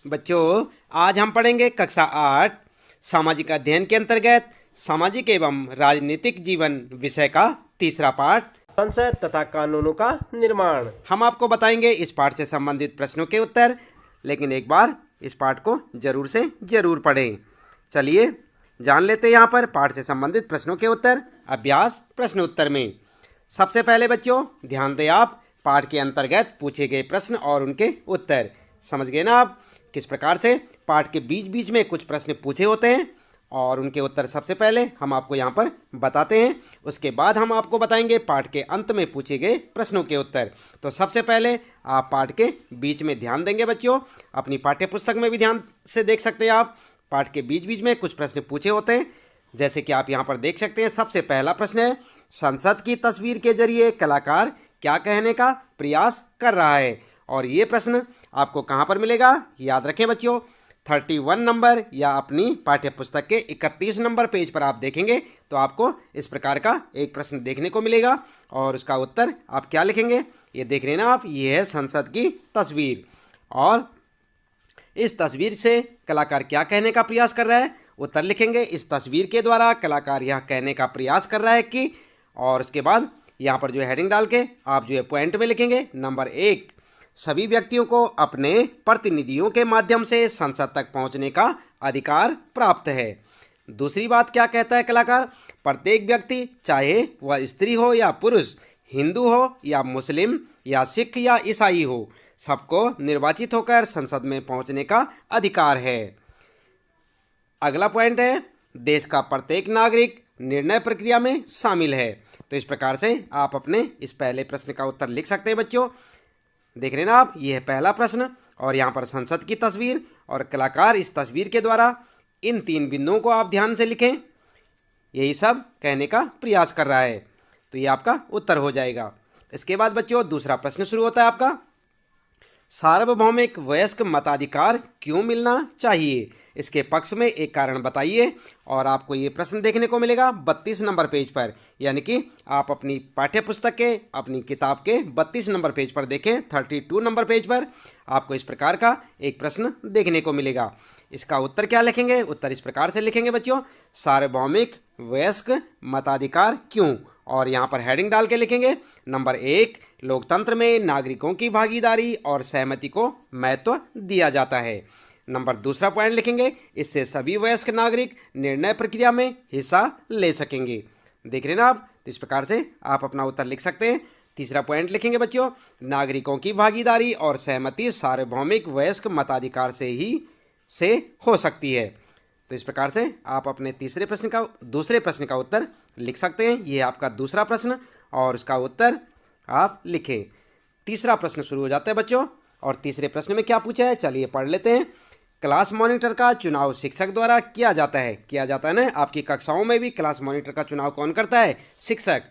बच्चों, आज हम पढ़ेंगे कक्षा 8 सामाजिक अध्ययन के अंतर्गत सामाजिक एवं राजनीतिक जीवन विषय का तीसरा पाठ संसद तथा कानूनों का निर्माण। हम आपको बताएंगे इस पाठ से संबंधित प्रश्नों के उत्तर। लेकिन एक बार इस पाठ को जरूर से जरूर पढ़ें। चलिए जान लेते हैं यहाँ पर पाठ से संबंधित प्रश्नों के उत्तर। अभ्यास प्रश्न उत्तर में सबसे पहले बच्चों ध्यान दें, आप पाठ के अंतर्गत पूछे गए प्रश्न और उनके उत्तर समझ गए ना आप किस प्रकार से पाठ के बीच बीच में कुछ प्रश्न पूछे होते हैं और उनके उत्तर सबसे पहले हम आपको यहाँ पर बताते हैं। उसके बाद हम आपको बताएंगे पाठ के अंत में पूछे गए प्रश्नों के उत्तर। तो सबसे पहले आप पाठ के बीच में ध्यान देंगे बच्चों। अपनी पाठ्य पुस्तक में भी ध्यान से देख सकते हैं आप, पाठ के बीच बीच में कुछ प्रश्न पूछे होते हैं। जैसे कि आप यहाँ पर देख सकते हैं, सबसे पहला प्रश्न है, संसद की तस्वीर के जरिए कलाकार क्या कहने का प्रयास कर रहा है। और ये प्रश्न आपको कहाँ पर मिलेगा, याद रखें बच्चों, 31 नंबर या अपनी पाठ्य पुस्तक के 31 नंबर पेज पर आप देखेंगे तो आपको इस प्रकार का एक प्रश्न देखने को मिलेगा। और उसका उत्तर आप क्या लिखेंगे, ये देख रहे हैं ना आप, ये है संसद की तस्वीर। और इस तस्वीर से कलाकार क्या कहने का प्रयास कर रहा है, उत्तर लिखेंगे, इस तस्वीर के द्वारा कलाकार यह कहने का प्रयास कर रहा है कि, और उसके बाद यहाँ पर जो है हेडिंग डाल के आप जो है पॉइंट में लिखेंगे, नंबर 1, सभी व्यक्तियों को अपने प्रतिनिधियों के माध्यम से संसद तक पहुंचने का अधिकार प्राप्त है। दूसरी बात क्या कहता है कलाकार, प्रत्येक व्यक्ति चाहे वह स्त्री हो या पुरुष, हिंदू हो या मुस्लिम या सिख या ईसाई हो, सबको निर्वाचित होकर संसद में पहुंचने का अधिकार है। अगला पॉइंट है, देश का प्रत्येक नागरिक निर्णय प्रक्रिया में शामिल है। तो इस प्रकार से आप अपने इस पहले प्रश्न का उत्तर लिख सकते हैं बच्चों। देख रहे हैं ना आप, ये है पहला प्रश्न और यहाँ पर संसद की तस्वीर और कलाकार इस तस्वीर के द्वारा इन 3 बिंदुओं को आप ध्यान से लिखें, यही सब कहने का प्रयास कर रहा है। तो ये आपका उत्तर हो जाएगा। इसके बाद बच्चों दूसरा प्रश्न शुरू होता है आपका, सार्वभौमिक वयस्क मताधिकार क्यों मिलना चाहिए, इसके पक्ष में एक कारण बताइए। और आपको ये प्रश्न देखने को मिलेगा 32 नंबर पेज पर, यानी कि आप अपनी पाठ्य पुस्तक के अपनी किताब के 32 नंबर पेज पर देखें, 32 नंबर पेज पर आपको इस प्रकार का एक प्रश्न देखने को मिलेगा। इसका उत्तर क्या लिखेंगे, उत्तर इस प्रकार से लिखेंगे बच्चों, सार्वभौमिक वयस्क मताधिकार क्यों, और यहाँ पर हेडिंग डाल के लिखेंगे, नंबर 1, लोकतंत्र में नागरिकों की भागीदारी और सहमति को महत्व दिया जाता है। नंबर दूसरा पॉइंट लिखेंगे, इससे सभी वयस्क नागरिक निर्णय प्रक्रिया में हिस्सा ले सकेंगे। देख रहे हैं ना आप, तो इस प्रकार से आप अपना उत्तर लिख सकते हैं। तीसरा पॉइंट लिखेंगे बच्चों, नागरिकों की भागीदारी और सहमति सार्वभौमिक वयस्क मताधिकार से हो सकती है। तो इस प्रकार से आप अपने दूसरे प्रश्न का उत्तर लिख सकते हैं। ये आपका दूसरा प्रश्न और उसका उत्तर आप लिखें। तीसरा प्रश्न शुरू हो जाता है बच्चों, और तीसरे प्रश्न में क्या पूछा है, चलिए पढ़ लेते हैं। क्लास मॉनिटर का चुनाव शिक्षक द्वारा किया जाता है ना। आपकी कक्षाओं में भी क्लास मॉनिटर का चुनाव कौन करता है, शिक्षक,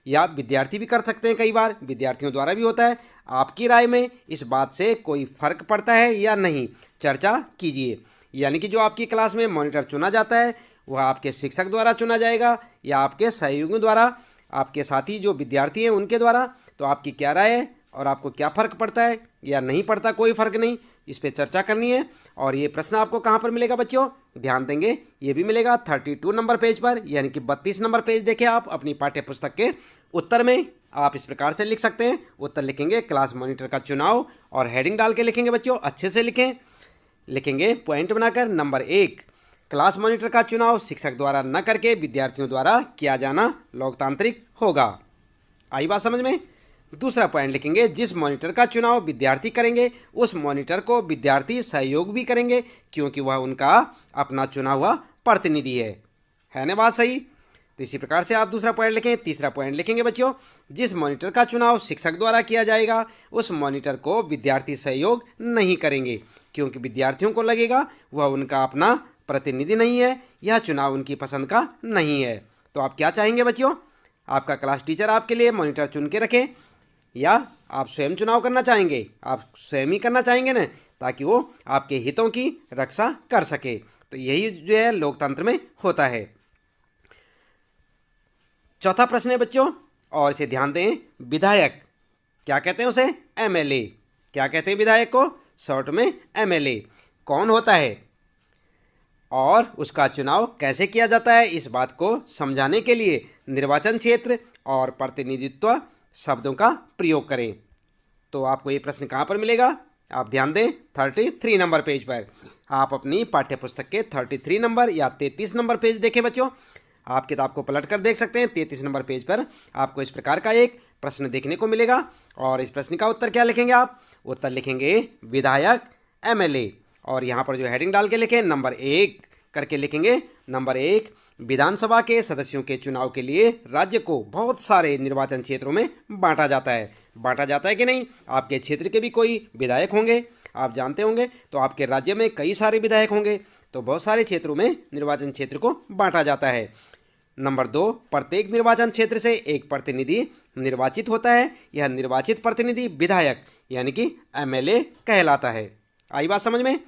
या विद्यार्थी भी कर सकते हैं, कई बार विद्यार्थियों द्वारा भी होता है। आपकी राय में इस बात से कोई फर्क पड़ता है या नहीं, चर्चा कीजिए। यानी कि जो आपकी क्लास में मॉनिटर चुना जाता है वह आपके शिक्षक द्वारा चुना जाएगा या आपके सहयोगियों द्वारा, आपके साथी जो विद्यार्थी हैं उनके द्वारा। तो आपकी क्या राय है और आपको क्या फ़र्क पड़ता है या नहीं पड़ता, कोई फ़र्क नहीं, इस पर चर्चा करनी है। और ये प्रश्न आपको कहाँ पर मिलेगा बच्चों, ध्यान देंगे, ये भी मिलेगा 32 नंबर पेज पर, यानी कि 32 नंबर पेज देखें आप अपनी पाठ्य पुस्तक के उत्तर में। आप इस प्रकार से लिख सकते हैं, उत्तर लिखेंगे क्लास मॉनिटर का चुनाव और हेडिंग डाल के लिखेंगे बच्चों, अच्छे से लिखेंगे पॉइंट बनाकर। नंबर 1, क्लास मॉनिटर का चुनाव शिक्षक द्वारा न करके विद्यार्थियों द्वारा किया जाना लोकतांत्रिक होगा। आई बात समझ में। दूसरा पॉइंट लिखेंगे, जिस मॉनिटर का चुनाव विद्यार्थी करेंगे उस मॉनिटर को विद्यार्थी सहयोग भी करेंगे क्योंकि वह उनका अपना चुना हुआ प्रतिनिधि है ना बात सही। तो इसी प्रकार से आप दूसरा पॉइंट लिखें। तीसरा पॉइंट लिखेंगे बच्चों, जिस मॉनिटर का चुनाव शिक्षक द्वारा किया जाएगा उस मॉनिटर को विद्यार्थी सहयोग नहीं करेंगे क्योंकि विद्यार्थियों को लगेगा वह उनका अपना प्रतिनिधि नहीं है, यह चुनाव उनकी पसंद का नहीं है। तो आप क्या चाहेंगे बच्चों, आपका क्लास टीचर आपके लिए मॉनिटर चुन के रखे या आप स्वयं चुनाव करना चाहेंगे, आप स्वयं ही करना चाहेंगे ना, ताकि वो आपके हितों की रक्षा कर सके। तो यही जो है लोकतंत्र में होता है। चौथा प्रश्न है बच्चों, और इसे ध्यान दें, विधायक क्या कहते हैं उसे, एमएलए। क्या कहते हैं विधायक को, शॉर्ट में एमएलए। कौन होता है और उसका चुनाव कैसे किया जाता है, इस बात को समझाने के लिए निर्वाचन क्षेत्र और प्रतिनिधित्व शब्दों का प्रयोग करें। तो आपको ये प्रश्न कहाँ पर मिलेगा, आप ध्यान दें 33 नंबर पेज पर। आप अपनी पाठ्यपुस्तक के 33 नंबर या 33 नंबर पेज देखें बच्चों। आप किताब को पलट कर देख सकते हैं। 33 नंबर पेज पर आपको इस प्रकार का एक प्रश्न देखने को मिलेगा और इस प्रश्न का उत्तर क्या लिखेंगे आप, उत्तर लिखेंगे विधायक, एमएलए, और यहाँ पर जो हेडिंग डाल के लिखें नंबर 1 करके लिखेंगे। नंबर 1, विधानसभा के सदस्यों के चुनाव के लिए राज्य को बहुत सारे निर्वाचन क्षेत्रों में बांटा जाता है। बांटा जाता है कि नहीं, आपके क्षेत्र के भी कोई विधायक होंगे, आप जानते होंगे, तो आपके राज्य में कई सारे विधायक होंगे, तो बहुत सारे क्षेत्रों में निर्वाचन क्षेत्र को बांटा जाता है। नंबर 2, प्रत्येक निर्वाचन क्षेत्र से एक प्रतिनिधि निर्वाचित होता है। यह निर्वाचित प्रतिनिधि विधायक यानी कि एमएलए कहलाता है। आई बात समझ में,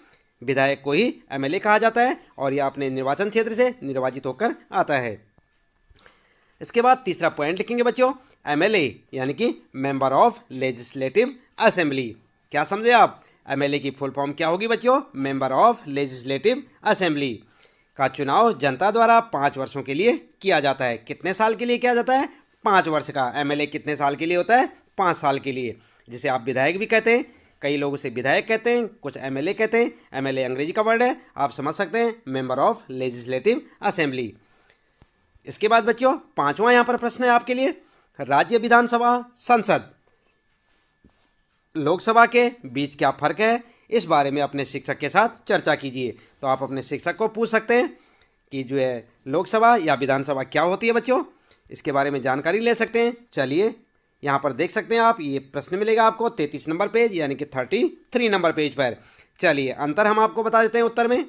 विधायक को ही एमएलए कहा जाता है और यह अपने निर्वाचन क्षेत्र से निर्वाचित होकर आता है। इसके बाद तीसरा पॉइंट लिखेंगे बच्चों, एमएलए यानी कि मेंबर ऑफ लेजिस्लेटिव असेंबली। क्या समझे आप, एमएलए की फुल फॉर्म क्या होगी बच्चों, मेंबर ऑफ लेजिस्लेटिव असेंबली का चुनाव जनता द्वारा 5 वर्षों के लिए किया जाता है। कितने साल के लिए किया जाता है, 5 वर्ष का। एमएलए कितने साल के लिए होता है, 5 साल के लिए, जिसे आप विधायक भी कहते हैं, कई लोग उसे विधायक कहते हैं, कुछ एमएलए कहते हैं। एमएलए अंग्रेजी का वर्ड है, आप समझ सकते हैं, मेंबर ऑफ लेजिस्लेटिव असेंबली। इसके बाद बच्चों 5वां यहाँ पर प्रश्न है आपके लिए, राज्य विधानसभा, संसद, लोकसभा के बीच क्या फर्क है, इस बारे में अपने शिक्षक के साथ चर्चा कीजिए। तो आप अपने शिक्षक को पूछ सकते हैं कि जो है लोकसभा या विधानसभा क्या होती है बच्चों, इसके बारे में जानकारी ले सकते हैं। चलिए यहाँ पर देख सकते हैं आप, ये प्रश्न मिलेगा आपको 33 नंबर पेज यानी कि 33 नंबर पेज पर। चलिए अंतर हम आपको बता देते हैं उत्तर में,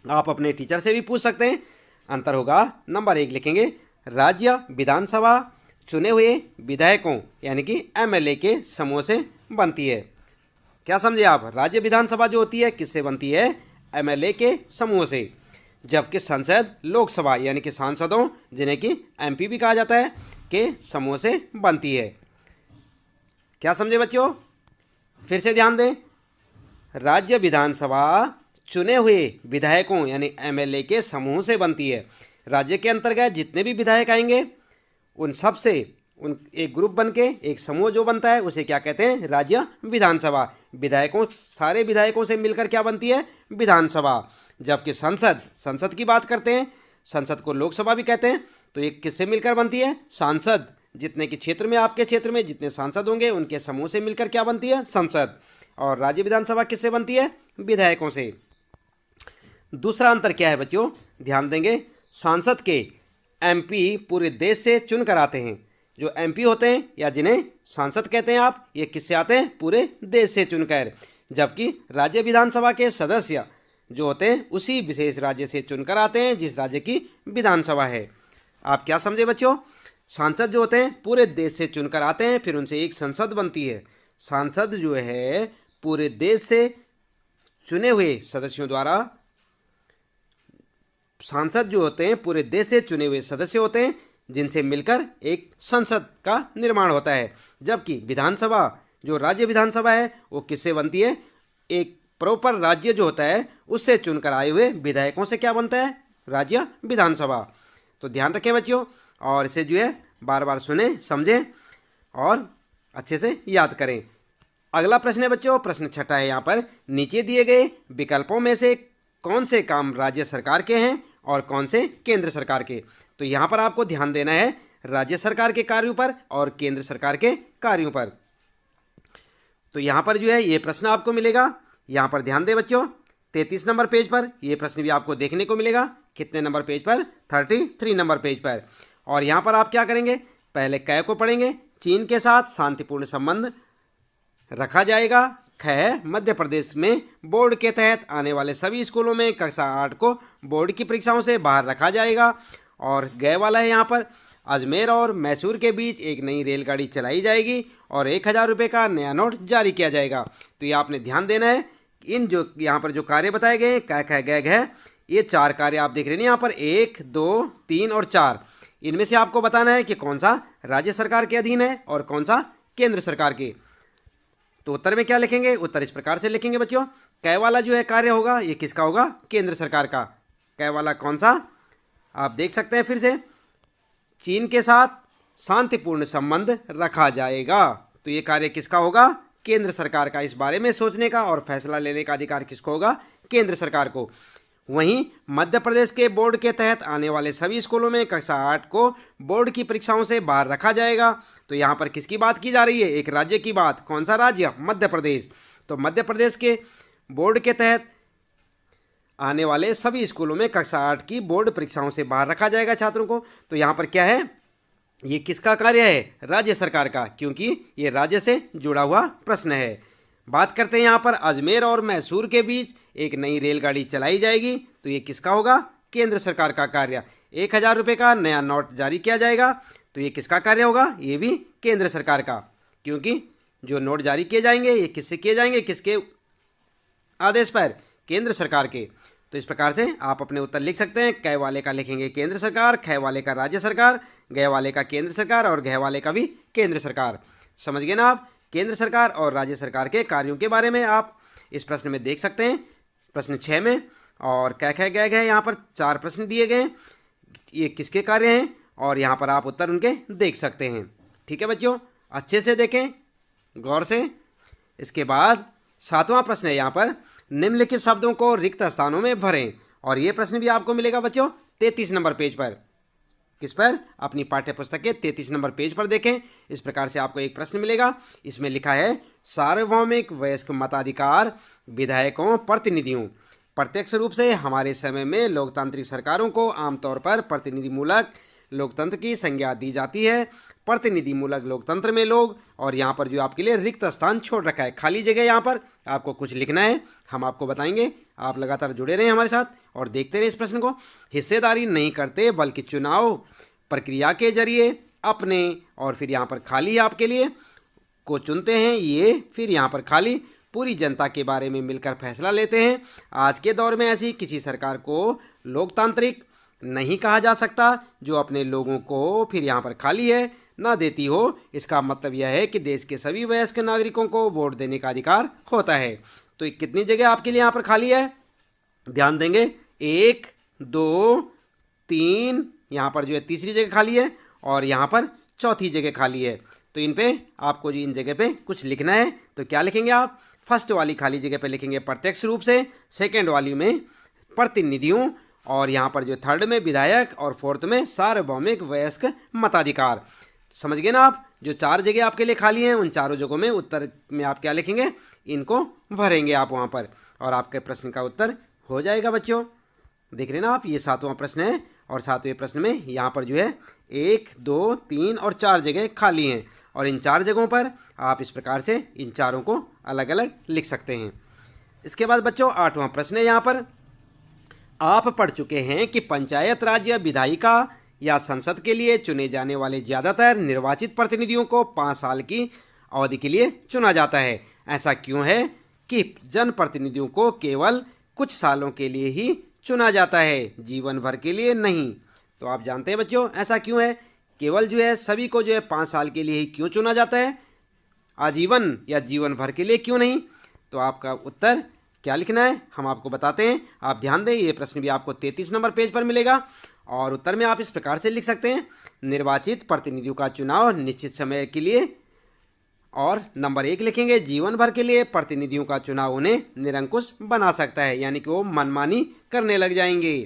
आप अपने टीचर से भी पूछ सकते हैं। अंतर होगा, नंबर 1 लिखेंगे, राज्य विधानसभा चुने हुए विधायकों यानी कि एमएलए के समूह से बनती है। क्या समझे आप, राज्य विधानसभा जो होती है किससे बनती है, एमएलए के समूह से, जबकि संसद लोकसभा यानी कि सांसदों, जिन्हें कि एमपी भी कहा जाता है, के समूह से बनती है। क्या समझे बच्चों, फिर से ध्यान दें, राज्य विधानसभा चुने हुए विधायकों यानी एमएलए के समूह से बनती है। राज्य के अंतर्गत जितने भी विधायक आएंगे उन सब से उन एक ग्रुप बन के एक समूह जो बनता है उसे क्या कहते हैं, राज्य विधानसभा। विधायकों, सारे विधायकों से मिलकर क्या बनती है, विधानसभा। जबकि संसद की बात करते हैं, संसद को लोकसभा भी कहते हैं, तो ये किससे मिलकर बनती है, सांसद, जितने के क्षेत्र में, आपके क्षेत्र में जितने सांसद होंगे उनके समूह से मिलकर क्या बनती है, संसद। और राज्य विधानसभा किससे बनती है, विधायकों से। दूसरा अंतर क्या है बच्चों, ध्यान देंगे, सांसद के एमपी पूरे देश से चुन कर आते हैं। जो एमपी होते हैं या जिन्हें सांसद कहते हैं आप, ये किससे आते हैं, पूरे देश से चुनकर। जबकि राज्य विधानसभा के सदस्य जो होते हैं उसी विशेष राज्य से चुनकर आते हैं जिस राज्य की विधानसभा है। आप क्या समझे बच्चों, सांसद जो होते हैं पूरे देश से चुनकर आते हैं, फिर उनसे एक संसद बनती है। सांसद जो है पूरे देश से चुने हुए सदस्यों द्वारा, सांसद जो होते हैं पूरे देश से चुने हुए सदस्य होते हैं जिनसे मिलकर एक संसद का निर्माण होता है। जबकि विधानसभा जो राज्य विधानसभा है वो किससे बनती है, एक प्रॉपर राज्य जो होता है उससे चुनकर आए हुए विधायकों से क्या बनता है, राज्य विधानसभा। तो ध्यान रखें बच्चों और इसे जो है बार बार सुने, समझें और अच्छे से याद करें। अगला प्रश्न है बच्चों, प्रश्न 6 है यहाँ पर, नीचे दिए गए विकल्पों में से कौन से काम राज्य सरकार के हैं और कौन से केंद्र सरकार के। तो यहाँ पर आपको ध्यान देना है राज्य सरकार के कार्यों पर और केंद्र सरकार के कार्यों पर। तो यहाँ पर जो है ये प्रश्न आपको मिलेगा, यहाँ पर ध्यान दें बच्चों, 33 नंबर पेज पर ये प्रश्न भी आपको देखने को मिलेगा। कितने नंबर पेज पर, 33 नंबर पेज पर। और यहाँ पर आप क्या करेंगे, पहले क को पढ़ेंगे, चीन के साथ शांतिपूर्ण संबंध रखा जाएगा। ख, मध्य प्रदेश में बोर्ड के तहत आने वाले सभी स्कूलों में कक्षा 8 को बोर्ड की परीक्षाओं से बाहर रखा जाएगा। और गए वाला है यहाँ पर, अजमेर और मैसूर के बीच एक नई रेलगाड़ी चलाई जाएगी और 1000 रुपये का नया नोट जारी किया जाएगा। तो ये आपने ध्यान देना है, इन जो यहाँ पर जो कार्य बताए गए हैं, क, ख, ग, घ, ये 4 कार्य आप देख रहे हैं यहाँ पर, 1, 2, 3 और 4। इनमें से आपको बताना है कि कौन सा राज्य सरकार के अधीन है और कौन सा केंद्र सरकार के। तो उत्तर में क्या लिखेंगे, उत्तर इस प्रकार से लिखेंगे बच्चों, कै वाला जो है कार्य होगा ये किसका होगा? केंद्र सरकार का। कै वाला कौन सा? आप देख सकते हैं फिर से, चीन के साथ शांतिपूर्ण संबंध रखा जाएगा। तो ये कार्य किसका होगा? केंद्र सरकार का। इस बारे में सोचने का और फैसला लेने का अधिकार किसको होगा? केंद्र सरकार को। वहीं मध्य प्रदेश के बोर्ड के तहत आने वाले सभी स्कूलों में कक्षा 8 को बोर्ड की परीक्षाओं से बाहर रखा जाएगा। तो यहाँ पर किसकी बात की जा रही है? एक राज्य की बात। कौन सा राज्य? मध्य प्रदेश। तो मध्य प्रदेश के बोर्ड के तहत आने वाले सभी स्कूलों में कक्षा 8 की बोर्ड परीक्षाओं से बाहर रखा जाएगा छात्रों को। तो यहाँ पर क्या है? ये किसका कार्य है? राज्य सरकार का, क्योंकि ये राज्य से जुड़ा हुआ प्रश्न है। बात करते हैं यहाँ पर अजमेर और मैसूर के बीच एक नई रेलगाड़ी चलाई जाएगी। तो ये किसका होगा? केंद्र सरकार का कार्य। 1000 रुपये का नया नोट जारी किया जाएगा। तो ये किसका कार्य होगा? ये भी केंद्र सरकार का, क्योंकि जो नोट जारी किए जाएंगे ये किससे किए जाएंगे? किसके आदेश पर? केंद्र सरकार के। तो इस प्रकार से आप अपने उत्तर लिख सकते हैं। कै वाले का लिखेंगे केंद्र सरकार, खे वाले का राज्य सरकार, गय वाले का केंद्र सरकार और घय वाले का भी केंद्र सरकार। समझ गए ना आप? केंद्र सरकार और राज्य सरकार के कार्यों के बारे में आप इस प्रश्न में देख सकते हैं, प्रश्न 6 में। और कै खे गय घय यहाँ पर 4 प्रश्न दिए गए हैं, ये किसके कार्य हैं और यहाँ पर आप उत्तर उनके देख सकते हैं। ठीक है बच्चों, अच्छे से देखें गौर से। इसके बाद 7वां प्रश्न है यहाँ पर, निम्नलिखित शब्दों को रिक्त स्थानों में भरें। और ये प्रश्न भी आपको मिलेगा बच्चों 33 नंबर पेज पर। किस पर? अपनी पाठ्य पुस्तक के 33 नंबर पेज पर देखें। इस प्रकार से आपको एक प्रश्न मिलेगा, इसमें लिखा है सार्वभौमिक वयस्क मताधिकार विधायकों प्रतिनिधियों। प्रत्यक्ष रूप से हमारे समय में लोकतांत्रिक सरकारों को आमतौर पर प्रतिनिधिमूलक लोकतंत्र की संज्ञा दी जाती है। प्रतिनिधिमूलक लोकतंत्र में लोग, और यहाँ पर जो आपके लिए रिक्त स्थान छोड़ रखा है, खाली जगह, यहाँ पर आपको कुछ लिखना है, हम आपको बताएंगे। आप लगातार जुड़े रहें हमारे साथ और देखते रहें इस प्रश्न को। हिस्सेदारी नहीं करते बल्कि चुनाव प्रक्रिया के जरिए अपने, और फिर यहाँ पर खाली आपके लिए, को चुनते हैं। ये फिर यहाँ पर खाली पूरी जनता के बारे में मिलकर फैसला लेते हैं। आज के दौर में ऐसी किसी सरकार को लोकतांत्रिक नहीं कहा जा सकता जो अपने लोगों को, फिर यहाँ पर खाली है, ना देती हो। इसका मतलब यह है कि देश के सभी वयस्क नागरिकों को वोट देने का अधिकार होता है। तो कितनी जगह आपके लिए यहाँ पर खाली है? ध्यान देंगे, 1 2 3, यहाँ पर जो है तीसरी जगह खाली है और यहाँ पर चौथी जगह खाली है। तो इन पे आपको जो इन जगह पे कुछ लिखना है। तो क्या लिखेंगे आप? फर्स्ट वाली खाली जगह पे लिखेंगे प्रत्यक्ष रूप से, सेकेंड वाली में प्रतिनिधियों, और यहाँ पर जो थर्ड में विधायक, और फोर्थ में सार्वभौमिक वयस्क मताधिकार। समझ गए ना आप? जो 4 जगह आपके लिए खाली हैं उन चारों जगहों में उत्तर में आप क्या लिखेंगे? इनको भरेंगे आप वहाँ पर, और आपके प्रश्न का उत्तर हो जाएगा बच्चों। देख रहे ना आप, ये 7वां प्रश्न है और 7वें प्रश्न में यहाँ पर जो है 1 2 3 और 4 जगह खाली हैं, और इन 4 जगहों पर आप इस प्रकार से इन चारों को अलग अलग लिख सकते हैं। इसके बाद बच्चों 8वां प्रश्न है यहाँ पर, आप पढ़ चुके हैं कि पंचायत राज या विधायिका या संसद के लिए चुने जाने वाले ज़्यादातर निर्वाचित प्रतिनिधियों को 5 साल की अवधि के लिए चुना जाता है। ऐसा क्यों है कि जनप्रतिनिधियों को केवल कुछ सालों के लिए ही चुना जाता है, जीवन भर के लिए नहीं? तो आप जानते हैं बच्चों ऐसा क्यों है? केवल जो है सभी को जो है 5 साल के लिए ही क्यों चुना जाता है, आजीवन या जीवन भर के लिए क्यों नहीं? तो आपका उत्तर क्या लिखना है हम आपको बताते हैं। आप ध्यान दें, ये प्रश्न भी आपको 33 नंबर पेज पर मिलेगा, और उत्तर में आप इस प्रकार से लिख सकते हैं, निर्वाचित प्रतिनिधियों का चुनाव निश्चित समय के लिए, और नंबर 1 लिखेंगे जीवन भर के लिए प्रतिनिधियों का चुनाव उन्हें निरंकुश बना सकता है, यानी कि वो मनमानी करने लग जाएंगे,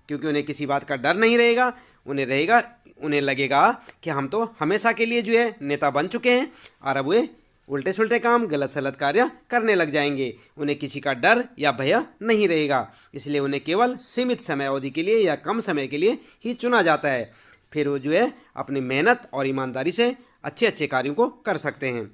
क्योंकि उन्हें किसी बात का डर नहीं रहेगा। उन्हें लगेगा कि हम तो हमेशा के लिए जो है नेता बन चुके हैं, और अब वे उल्टे सुल्टे काम, गलत सलत कार्य करने लग जाएंगे। उन्हें किसी का डर या भय नहीं रहेगा, इसलिए उन्हें केवल सीमित समय अवधि के लिए या कम समय के लिए ही चुना जाता है। फिर वो जो है अपनी मेहनत और ईमानदारी से अच्छे अच्छे कार्यों को कर सकते हैं।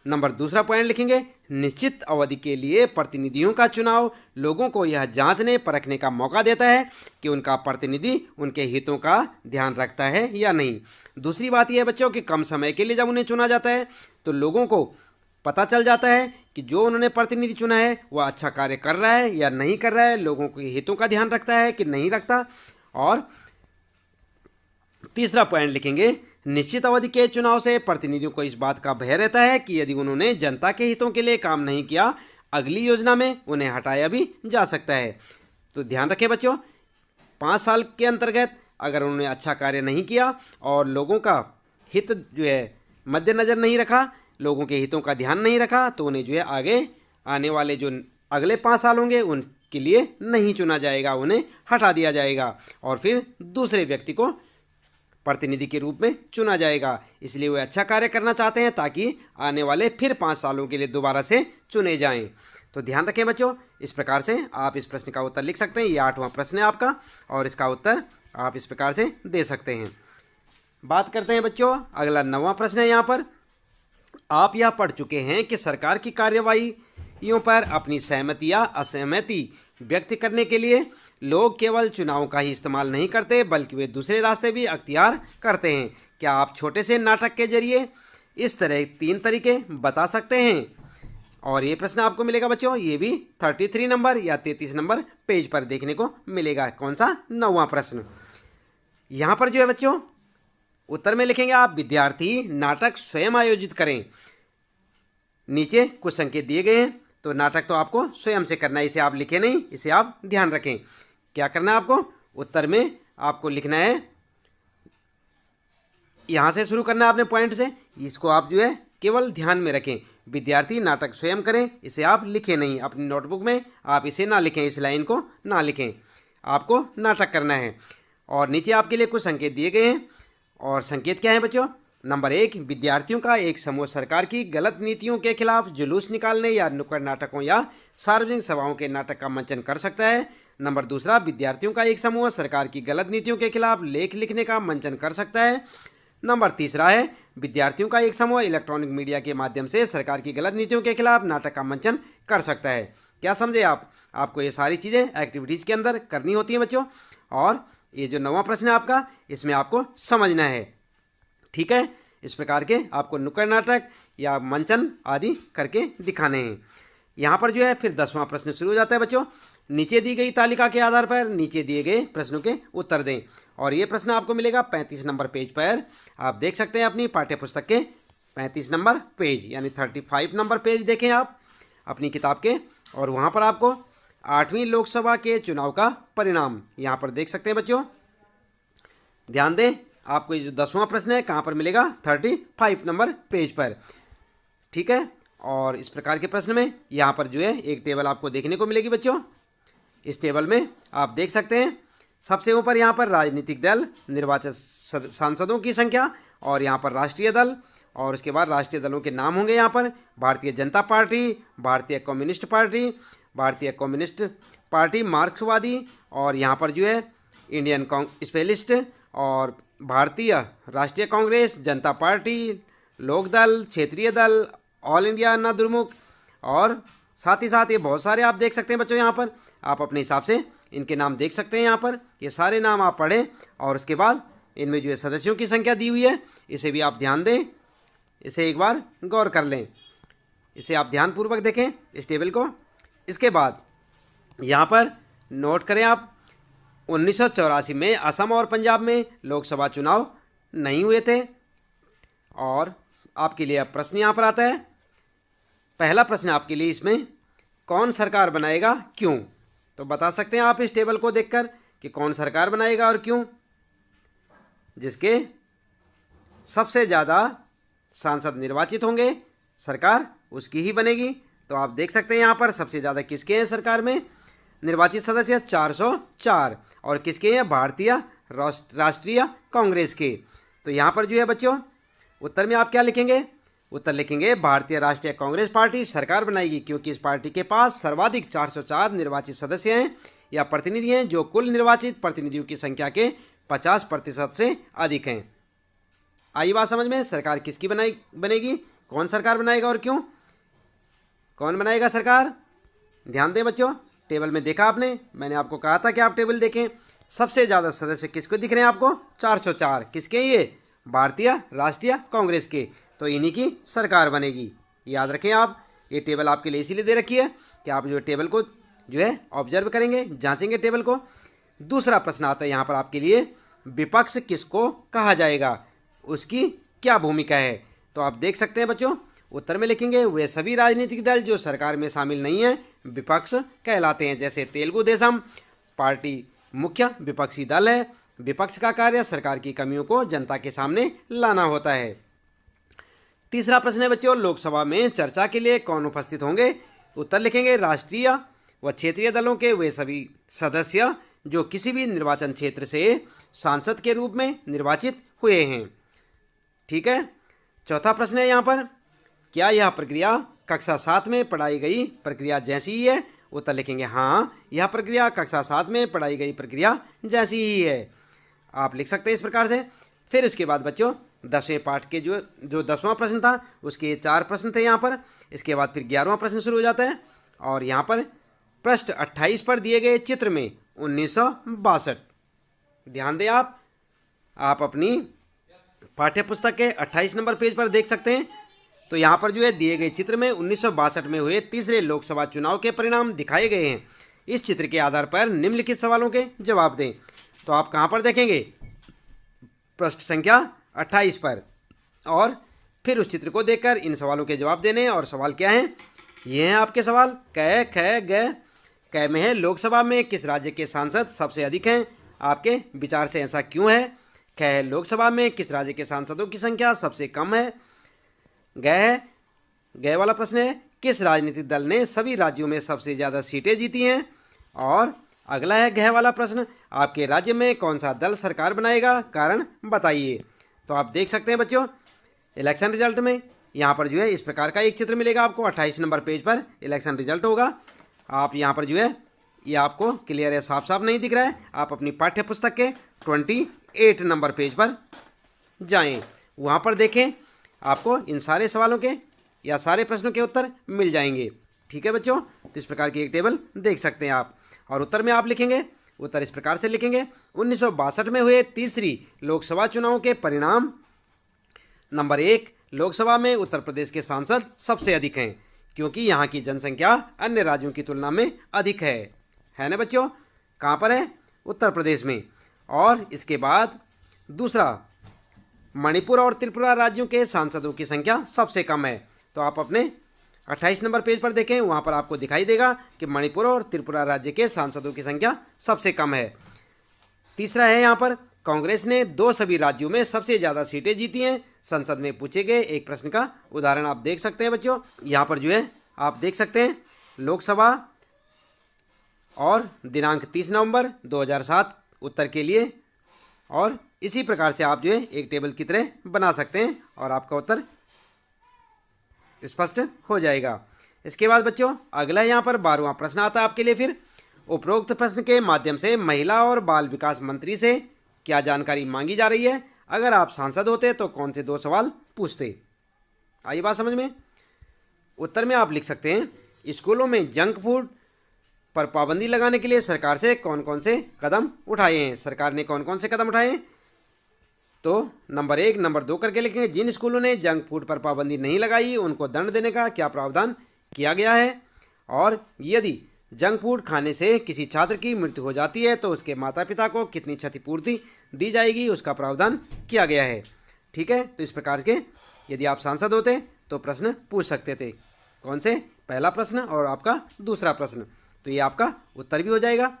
नंबर 2 पॉइंट लिखेंगे, निश्चित अवधि के लिए प्रतिनिधियों का चुनाव लोगों को यह जांचने परखने का मौका देता है कि उनका प्रतिनिधि उनके हितों का ध्यान रखता है या नहीं। दूसरी बात यह है बच्चों कि कम समय के लिए जब उन्हें चुना जाता है तो लोगों को पता चल जाता है कि जो उन्होंने प्रतिनिधि चुना है वह अच्छा कार्य कर रहा है या नहीं कर रहा है, लोगों के हितों का ध्यान रखता है कि नहीं रखता। और 3 पॉइंट लिखेंगे, निश्चित अवधि के चुनाव से प्रतिनिधियों को इस बात का भय रहता है कि यदि उन्होंने जनता के हितों के लिए काम नहीं किया, अगली योजना में उन्हें हटाया भी जा सकता है। तो ध्यान रखें बच्चों, 5 साल के अंतर्गत अगर उन्होंने अच्छा कार्य नहीं किया और लोगों का हित जो है मद्देनज़र नहीं रखा, लोगों के हितों का ध्यान नहीं रखा, तो उन्हें जो है आगे आने वाले जो अगले 5 साल होंगे उनके लिए नहीं चुना जाएगा, उन्हें हटा दिया जाएगा और फिर दूसरे व्यक्ति को प्रतिनिधि के रूप में चुना जाएगा। इसलिए वे अच्छा कार्य करना चाहते हैं ताकि आने वाले फिर 5 सालों के लिए दोबारा से चुने जाएं। तो ध्यान रखें बच्चों, इस प्रकार से आप इस प्रश्न का उत्तर लिख सकते हैं। ये 8वां प्रश्न है आपका और इसका उत्तर आप इस प्रकार से दे सकते हैं। बात करते हैं बच्चों, अगला 9वां प्रश्न है। यहाँ पर आप यह पढ़ चुके हैं कि सरकार की कार्यवाहियों पर अपनी सहमति या असहमति व्यक्त करने के लिए लोग केवल चुनाव का ही इस्तेमाल नहीं करते बल्कि वे दूसरे रास्ते भी अख्तियार करते हैं। क्या आप छोटे से नाटक के जरिए इस तरह 3 तरीके बता सकते हैं? और ये प्रश्न आपको मिलेगा बच्चों, ये भी 33 नंबर या 33 नंबर पेज पर देखने को मिलेगा। कौन सा? 9वां प्रश्न। यहाँ पर जो है बच्चों उत्तर में लिखेंगे आप, विद्यार्थी नाटक स्वयं आयोजित करें। नीचे कुछ संकेत दिए गए हैं, तो नाटक तो आपको स्वयं से करना है, इसे आप लिखें नहीं, इसे आप ध्यान रखें। क्या करना है आपको? उत्तर में आपको लिखना है, यहाँ से शुरू करना है आपने पॉइंट से, इसको आप जो है केवल ध्यान में रखें। विद्यार्थी नाटक स्वयं करें, इसे आप लिखें नहीं, अपनी नोटबुक में आप इसे ना लिखें, इस लाइन को ना लिखें, आपको नाटक करना है। और नीचे आपके लिए कुछ संकेत दिए गए हैं, और संकेत क्या है बच्चों? नंबर 1, विद्यार्थियों का एक समूह सरकार की गलत नीतियों के खिलाफ जुलूस निकालने या नुक्कड़ नाटकों या सार्वजनिक सभाओं के नाटक का मंचन कर सकता है। नंबर 2, विद्यार्थियों का एक समूह सरकार की गलत नीतियों के खिलाफ लेख लिखने का मंचन कर सकता है। नंबर 3 है, विद्यार्थियों का एक समूह इलेक्ट्रॉनिक मीडिया के माध्यम से सरकार की गलत नीतियों के खिलाफ नाटक का मंचन कर सकता है। क्या समझे आप? आपको ये सारी चीज़ें एक्टिविटीज़ के अंदर करनी होती हैं बच्चों, और ये जो 9वां प्रश्न है आपका, इसमें आपको समझना है। ठीक है, इस प्रकार के आपको नुक्कड़ नाटक या मंचन आदि करके दिखाने हैं। यहाँ पर जो है फिर 10वां प्रश्न शुरू हो जाता है बच्चों। नीचे दी गई तालिका के आधार पर नीचे दिए गए प्रश्नों के उत्तर दें। और ये प्रश्न आपको मिलेगा 35 नंबर पेज पर। आप देख सकते हैं अपनी पाठ्यपुस्तक के 35 नंबर पेज, यानी 35 नंबर पेज देखें आप अपनी किताब के, और वहाँ पर आपको 8वीं लोकसभा के चुनाव का परिणाम यहाँ पर देख सकते हैं बच्चों। ध्यान दें, आपको ये जो 10वां प्रश्न है कहाँ पर मिलेगा? 35 नंबर पेज पर। ठीक है, और इस प्रकार के प्रश्न में यहाँ पर जो है एक टेबल आपको देखने को मिलेगी बच्चों। इस टेबल में आप देख सकते हैं सबसे ऊपर यहाँ पर राजनीतिक दल, निर्वाचित सांसदों की संख्या, और यहाँ पर राष्ट्रीय दल, और उसके बाद राष्ट्रीय दलों के नाम होंगे यहाँ पर। भारतीय जनता पार्टी, भारतीय कम्युनिस्ट पार्टी, भारतीय कम्युनिस्ट पार्टी मार्क्सवादी, और यहाँ पर जो है इंडियन स्पेलिस्ट, और भारतीय राष्ट्रीय कांग्रेस, जनता पार्टी, लोकदल, क्षेत्रीय दल, ऑल इंडिया अन्ना द्रमुक, और साथ ही साथ ये बहुत सारे आप देख सकते हैं बच्चों। यहाँ पर आप अपने हिसाब से इनके नाम देख सकते हैं। यहाँ पर ये सारे नाम आप पढ़ें, और उसके बाद इनमें जो है सदस्यों की संख्या दी हुई है, इसे भी आप ध्यान दें, इसे एक बार गौर कर लें, इसे आप ध्यानपूर्वक देखें इस टेबल को। इसके बाद यहाँ पर नोट करें आप, 1984 में असम और पंजाब में लोकसभा चुनाव नहीं हुए थे। और आपके लिए अब प्रश्न यहाँ पर आता है। पहला प्रश्न आपके लिए इसमें, कौन सरकार बनाएगा, क्यों? तो बता सकते हैं आप इस टेबल को देखकर कि कौन सरकार बनाएगा और क्यों। जिसके सबसे ज़्यादा सांसद निर्वाचित होंगे, सरकार उसकी ही बनेगी। तो आप देख सकते हैं यहाँ पर सबसे ज़्यादा किसके हैं सरकार में निर्वाचित सदस्य? 404। और किसके हैं? भारतीय राष्ट्रीय कांग्रेस के। तो यहाँ पर जो है बच्चों उत्तर में आप क्या लिखेंगे? उत्तर लिखेंगे भारतीय राष्ट्रीय कांग्रेस पार्टी सरकार बनाएगी, क्योंकि इस पार्टी के पास सर्वाधिक 404 निर्वाचित सदस्य हैं या प्रतिनिधि हैं, जो कुल निर्वाचित प्रतिनिधियों की संख्या के 50% से अधिक हैं। आई बात समझ में? सरकार किसकी बनेगी, कौन सरकार बनाएगा और क्यों? कौन बनाएगा सरकार? ध्यान दें बच्चों, टेबल में देखा आपने, मैंने आपको कहा था कि आप टेबल देखें। सबसे ज़्यादा सदस्य किसको दिख रहे हैं आपको? 404। किसके? ये भारतीय राष्ट्रीय कांग्रेस के। तो इन्हीं की सरकार बनेगी। याद रखें आप, ये टेबल आपके लिए इसीलिए दे रखी है कि आप जो टेबल को जो है ऑब्जर्व करेंगे, जांचेंगे टेबल को। दूसरा प्रश्न आता है यहाँ पर आपके लिए, विपक्ष किसको कहा जाएगा, उसकी क्या भूमिका है? तो आप देख सकते हैं बच्चों, उत्तर में लिखेंगे वे सभी राजनीतिक दल जो सरकार में शामिल नहीं है विपक्ष कहलाते हैं। जैसे तेलुगु देशम पार्टी मुख्य विपक्षी दल है। विपक्ष का कार्य सरकार की कमियों को जनता के सामने लाना होता है। तीसरा प्रश्न है बच्चों, लोकसभा में चर्चा के लिए कौन उपस्थित होंगे? उत्तर लिखेंगे राष्ट्रीय व क्षेत्रीय दलों के वे सभी सदस्य जो किसी भी निर्वाचन क्षेत्र से सांसद के रूप में निर्वाचित हुए हैं। ठीक है। चौथा प्रश्न है यहाँ पर, क्या यह प्रक्रिया कक्षा 7 में पढ़ाई गई प्रक्रिया जैसी ही है? उत्तर लिखेंगे हाँ, यह प्रक्रिया कक्षा 7 में पढ़ाई गई प्रक्रिया जैसी ही है। आप लिख सकते हैं इस प्रकार से। फिर उसके बाद बच्चों 10वें पाठ के जो 10वां प्रश्न था उसके 4 प्रश्न थे यहाँ पर। इसके बाद फिर 11वां प्रश्न शुरू हो जाता है और यहाँ पर पृष्ठ 28 पर दिए गए चित्र में 1962, ध्यान दें आप अपनी पाठ्य पुस्तक के 28 नंबर पेज पर देख सकते हैं। तो यहाँ पर जो है दिए गए चित्र में 1962 में हुए तीसरे लोकसभा चुनाव के परिणाम दिखाए गए हैं। इस चित्र के आधार पर निम्नलिखित सवालों के जवाब दें। तो आप कहाँ पर देखेंगे? पृष्ठ संख्या 28 पर। और फिर उस चित्र को देखकर इन सवालों के जवाब देने। और सवाल क्या हैं? ये हैं आपके सवाल। क ख ग। क में है लोकसभा में किस राज्य के सांसद सबसे अधिक हैं? आपके विचार से ऐसा क्यों है? ख है लोकसभा में किस राज्य के सांसदों की संख्या सबसे कम है? ग वाला प्रश्न है किस राजनीतिक दल ने सभी राज्यों में सबसे ज़्यादा सीटें जीती हैं? और अगला है घ वाला प्रश्न, आपके राज्य में कौन सा दल सरकार बनाएगा, कारण बताइए। तो आप देख सकते हैं बच्चों इलेक्शन रिजल्ट में यहाँ पर जो है इस प्रकार का एक चित्र मिलेगा आपको। 28 नंबर पेज पर इलेक्शन रिजल्ट होगा। आप यहाँ पर जो है ये आपको क्लियर है, साफ साफ नहीं दिख रहा है। आप अपनी पाठ्य पुस्तक के 28 नंबर पेज पर जाएं, वहाँ पर देखें, आपको इन सारे सवालों के या सारे प्रश्नों के उत्तर मिल जाएंगे। ठीक है बच्चों, तो इस प्रकार की एक टेबल देख सकते हैं आप। और उत्तर में आप लिखेंगे, उत्तर इस प्रकार से लिखेंगे 1962 में हुए तीसरी लोकसभा चुनाव के परिणाम। नंबर 1, लोकसभा में उत्तर प्रदेश के सांसद सबसे अधिक हैं क्योंकि यहाँ की जनसंख्या अन्य राज्यों की तुलना में अधिक है ना बच्चों? कहाँ पर है? उत्तर प्रदेश में। और इसके बाद दूसरा, मणिपुर और त्रिपुरा राज्यों के सांसदों की संख्या सबसे कम है। तो आप अपने 28 नंबर पेज पर देखें, वहाँ पर आपको दिखाई देगा कि मणिपुर और त्रिपुरा राज्य के सांसदों की संख्या सबसे कम है। तीसरा है यहाँ पर, कांग्रेस ने 2 सभी राज्यों में सबसे ज़्यादा सीटें जीती हैं। संसद में पूछे गए एक प्रश्न का उदाहरण आप देख सकते हैं बच्चों। यहाँ पर जो है आप देख सकते हैं लोकसभा और दिनांक 30 नवंबर 2007 उत्तर के लिए। और इसी प्रकार से आप जो है एक टेबल की तरह बना सकते हैं और आपका उत्तर स्पष्ट हो जाएगा। इसके बाद बच्चों अगला यहाँ पर 12वां प्रश्न आता है आपके लिए। फिर उपरोक्त प्रश्न के माध्यम से महिला और बाल विकास मंत्री से क्या जानकारी मांगी जा रही है? अगर आप सांसद होते तो कौन से 2 सवाल पूछते? आई बात समझ में? उत्तर में आप लिख सकते हैं स्कूलों में जंक फूड पर पाबंदी लगाने के लिए सरकार से कौन कौन से कदम उठाए हैं? सरकार ने कौन कौन से कदम उठाए हैं? तो नंबर 1, नंबर 2 करके लिखेंगे। जिन स्कूलों ने जंक फूड पर पाबंदी नहीं लगाई उनको दंड देने का क्या प्रावधान किया गया है? और यदि जंक फूड खाने से किसी छात्र की मृत्यु हो जाती है तो उसके माता पिता को कितनी क्षतिपूर्ति दी जाएगी, उसका प्रावधान किया गया है। ठीक है, तो इस प्रकार के यदि आप सांसद होते तो प्रश्न पूछ सकते थे। कौन से? पहला प्रश्न और आपका दूसरा प्रश्न। तो ये आपका उत्तर भी हो जाएगा।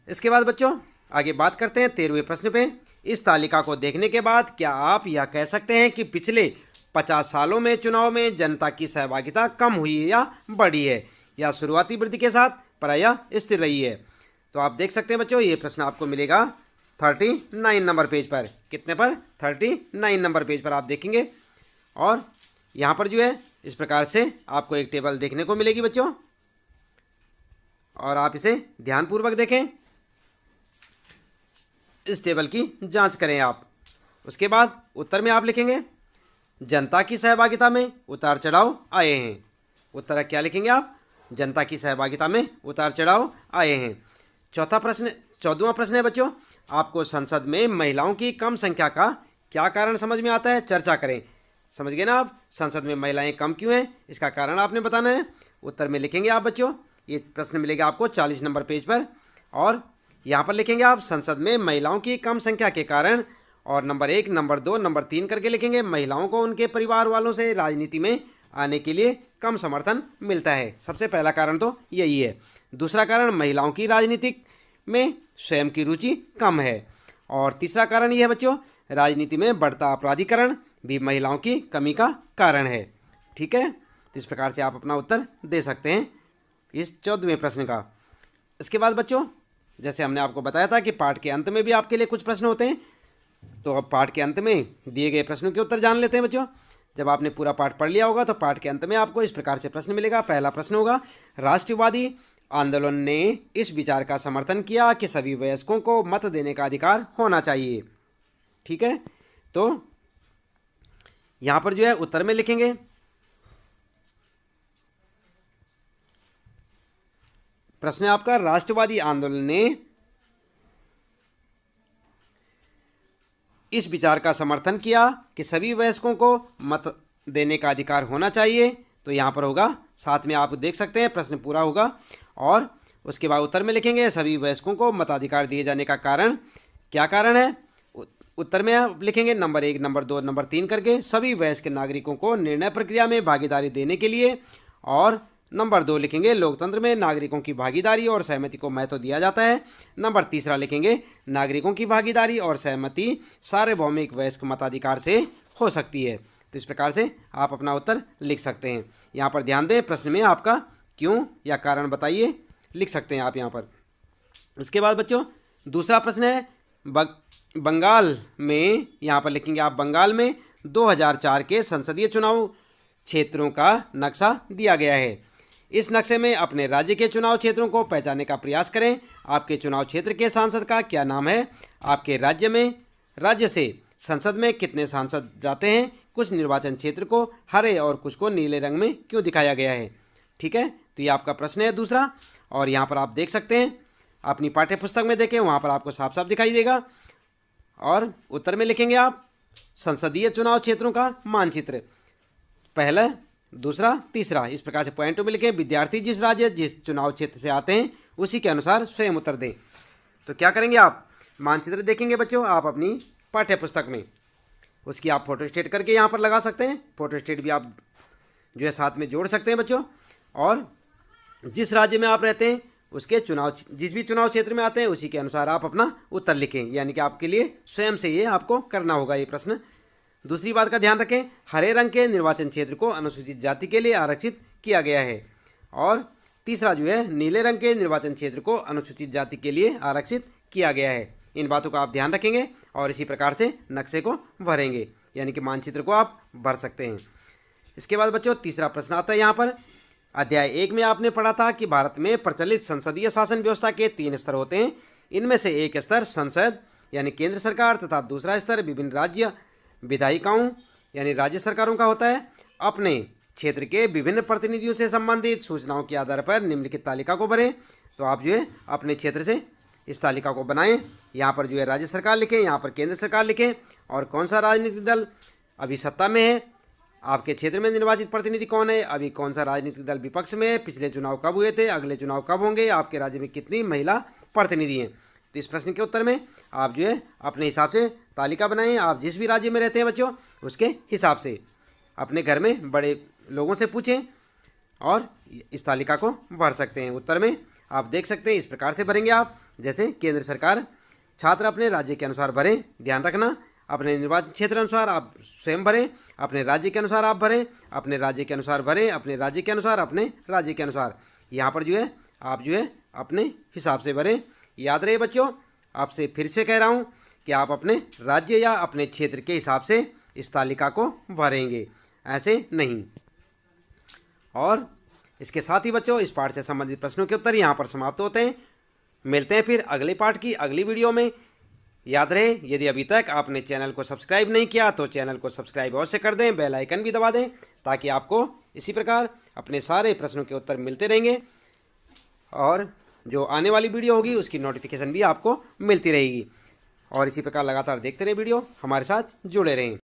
इसके बाद बच्चों आगे बात करते हैं 13वें प्रश्न पे। इस तालिका को देखने के बाद क्या आप यह कह सकते हैं कि पिछले 50 सालों में चुनाव में जनता की सहभागिता कम हुई है या बढ़ी है, या शुरुआती वृद्धि के साथ प्रायः स्थिर रही है? तो आप देख सकते हैं बच्चों ये प्रश्न आपको मिलेगा 39 नंबर पेज पर। कितने पर? 39 नंबर पेज पर आप देखेंगे। और यहाँ पर जो है इस प्रकार से आपको एक टेबल देखने को मिलेगी बच्चों, और आप इसे ध्यानपूर्वक देखें, इस टेबल की जांच करें आप। उसके बाद उत्तर में आप लिखेंगे जनता की सहभागिता में उतार चढ़ाव आए हैं। उत्तर क्या लिखेंगे आप? जनता की सहभागिता में उतार चढ़ाव आए हैं। 14वां प्रश्न है बच्चों, आपको संसद में महिलाओं की कम संख्या का क्या कारण समझ में आता है? चर्चा करें। समझ गए ना आप? संसद में महिलाएं कम क्यों हैं, इसका कारण आपने बताना है। उत्तर में लिखेंगे आप बच्चों, ये प्रश्न मिलेगा आपको 40 नंबर पेज पर। और यहाँ पर लिखेंगे आप संसद में महिलाओं की कम संख्या के कारण और नंबर 1, नंबर 2, नंबर 3 करके लिखेंगे। महिलाओं को उनके परिवार वालों से राजनीति में आने के लिए कम समर्थन मिलता है। सबसे पहला कारण तो यही है। दूसरा कारण, महिलाओं की राजनीतिक में स्वयं की रुचि कम है। और तीसरा कारण यह है बच्चों, राजनीति में बढ़ता अपराधीकरण भी महिलाओं की कमी का कारण है। ठीक है, तो इस प्रकार से आप अपना उत्तर दे सकते हैं इस 14वें प्रश्न का। इसके बाद बच्चों, जैसे हमने आपको बताया था कि पाठ के अंत में भी आपके लिए कुछ प्रश्न होते हैं, तो अब पाठ के अंत में दिए गए प्रश्नों के उत्तर जान लेते हैं बच्चों। जब आपने पूरा पाठ पढ़ लिया होगा तो पाठ के अंत में आपको इस प्रकार से प्रश्न मिलेगा। पहला प्रश्न होगा, राष्ट्रवादी आंदोलन ने इस विचार का समर्थन किया कि सभी वयस्कों को मत देने का अधिकार होना चाहिए। ठीक है, तो यहां पर जो है उत्तर में लिखेंगे, प्रश्न है आपका, राष्ट्रवादी आंदोलन ने इस विचार का समर्थन किया कि सभी वयस्कों को मत देने का अधिकार होना चाहिए। तो यहाँ पर होगा, साथ में आप देख सकते हैं प्रश्न पूरा होगा और उसके बाद उत्तर में लिखेंगे, सभी वयस्कों को मताधिकार दिए जाने का कारण क्या कारण है। उत्तर में आप लिखेंगे नंबर 1, नंबर 2, नंबर 3 करके, सभी वयस्क नागरिकों को निर्णय प्रक्रिया में भागीदारी देने के लिए। और नंबर 2 लिखेंगे, लोकतंत्र में नागरिकों की भागीदारी और सहमति को महत्व दिया जाता है। नंबर तीसरा लिखेंगे, नागरिकों की भागीदारी और सहमति सार्वभौमिक वयस्क मताधिकार से हो सकती है। तो इस प्रकार से आप अपना उत्तर लिख सकते हैं। यहाँ पर ध्यान दें, प्रश्न में आपका क्यों या कारण बताइए लिख सकते हैं आप यहाँ पर। इसके बाद बच्चों दूसरा प्रश्न है, बंगाल में, यहाँ पर लिखेंगे आप, बंगाल में 2004 के संसदीय चुनाव क्षेत्रों का नक्शा दिया गया है। इस नक्शे में अपने राज्य के चुनाव क्षेत्रों को पहचानने का प्रयास करें। आपके चुनाव क्षेत्र के सांसद का क्या नाम है? आपके राज्य से संसद में कितने सांसद जाते हैं? कुछ निर्वाचन क्षेत्र को हरे और कुछ को नीले रंग में क्यों दिखाया गया है? ठीक है, तो ये आपका प्रश्न है दूसरा। और यहाँ पर आप देख सकते हैं, अपनी पाठ्य पुस्तक में देखें, वहाँ पर आपको साफ साफ दिखाई देगा। और उत्तर में लिखेंगे आप, संसदीय चुनाव क्षेत्रों का मानचित्र, पहला, दूसरा, तीसरा, इस प्रकार से पॉइंटों में लिखें। विद्यार्थी जिस राज्य जिस चुनाव क्षेत्र से आते हैं उसी के अनुसार स्वयं उत्तर दें। तो क्या करेंगे आप, मानचित्र देखेंगे बच्चों आप अपनी पाठ्य पुस्तक में, उसकी आप फोटो स्टेट करके यहाँ पर लगा सकते हैं। फोटो स्टेट भी आप जो है साथ में जोड़ सकते हैं बच्चों। और जिस राज्य में आप रहते हैं उसके जिस भी चुनाव क्षेत्र में आते हैं उसी के अनुसार आप अपना उत्तर लिखें, यानी कि आपके लिए स्वयं से ये आपको करना होगा ये प्रश्न। दूसरी बात का ध्यान रखें, हरे रंग के निर्वाचन क्षेत्र को अनुसूचित जाति के लिए आरक्षित किया गया है। और तीसरा जो है, नीले रंग के निर्वाचन क्षेत्र को अनुसूचित जाति के लिए आरक्षित किया गया है। इन बातों का आप ध्यान रखेंगे और इसी प्रकार से नक्शे को भरेंगे, यानी कि मानचित्र को आप भर सकते हैं। इसके बाद बच्चों तीसरा प्रश्न आता है यहाँ पर। अध्याय 1 में आपने पढ़ा था कि भारत में प्रचलित संसदीय शासन व्यवस्था के 3 स्तर होते हैं। इनमें से एक स्तर संसद यानी केंद्र सरकार तथा दूसरा स्तर विभिन्न राज्य विधायिकाओं यानी राज्य सरकारों का होता है। अपने क्षेत्र के विभिन्न प्रतिनिधियों से संबंधित सूचनाओं के आधार पर निम्नलिखित तालिका को भरें। तो आप जो है अपने क्षेत्र से इस तालिका को बनाएं। यहाँ पर जो है राज्य सरकार लिखें, यहाँ पर केंद्र सरकार लिखें, और कौन सा राजनीतिक दल अभी सत्ता में है, आपके क्षेत्र में निर्वाचित प्रतिनिधि कौन है, अभी कौन सा राजनीतिक दल विपक्ष में है, पिछले चुनाव कब हुए थे, अगले चुनाव कब होंगे, आपके राज्य में कितनी महिला प्रतिनिधि हैं। तो इस प्रश्न के उत्तर में आप जो है अपने हिसाब से तालिका बनाएं। आप जिस भी राज्य में रहते हैं बच्चों उसके हिसाब से अपने घर में बड़े लोगों से पूछें और इस तालिका को भर सकते हैं। उत्तर में आप देख सकते हैं इस प्रकार से भरेंगे आप, जैसे केंद्र सरकार, छात्र अपने राज्य के अनुसार भरें, ध्यान रखना अपने निर्वाचन क्षेत्र अनुसार आप स्वयं भरें, अपने राज्य के अनुसार आप भरें, अपने राज्य के अनुसार भरें, अपने राज्य के अनुसार, अपने राज्य के अनुसार। यहाँ पर जो है आप जो है अपने हिसाब से भरें। याद रहे बच्चों, आपसे फिर से कह रहा हूँ कि आप अपने राज्य या अपने क्षेत्र के हिसाब से इस तालिका को भरेंगे, ऐसे नहीं। और इसके साथ ही बच्चों इस पाठ से संबंधित प्रश्नों के उत्तर यहाँ पर समाप्त होते हैं। मिलते हैं फिर अगले पाठ की अगली वीडियो में। याद रहे, यदि अभी तक आपने चैनल को सब्सक्राइब नहीं किया तो चैनल को सब्सक्राइब अवश्य कर दें, बेल आइकन भी दबा दें, ताकि आपको इसी प्रकार अपने सारे प्रश्नों के उत्तर मिलते रहेंगे और जो आने वाली वीडियो होगी उसकी नोटिफिकेशन भी आपको मिलती रहेगी। और इसी प्रकार लगातार देखते रहें वीडियो, हमारे साथ जुड़े रहें।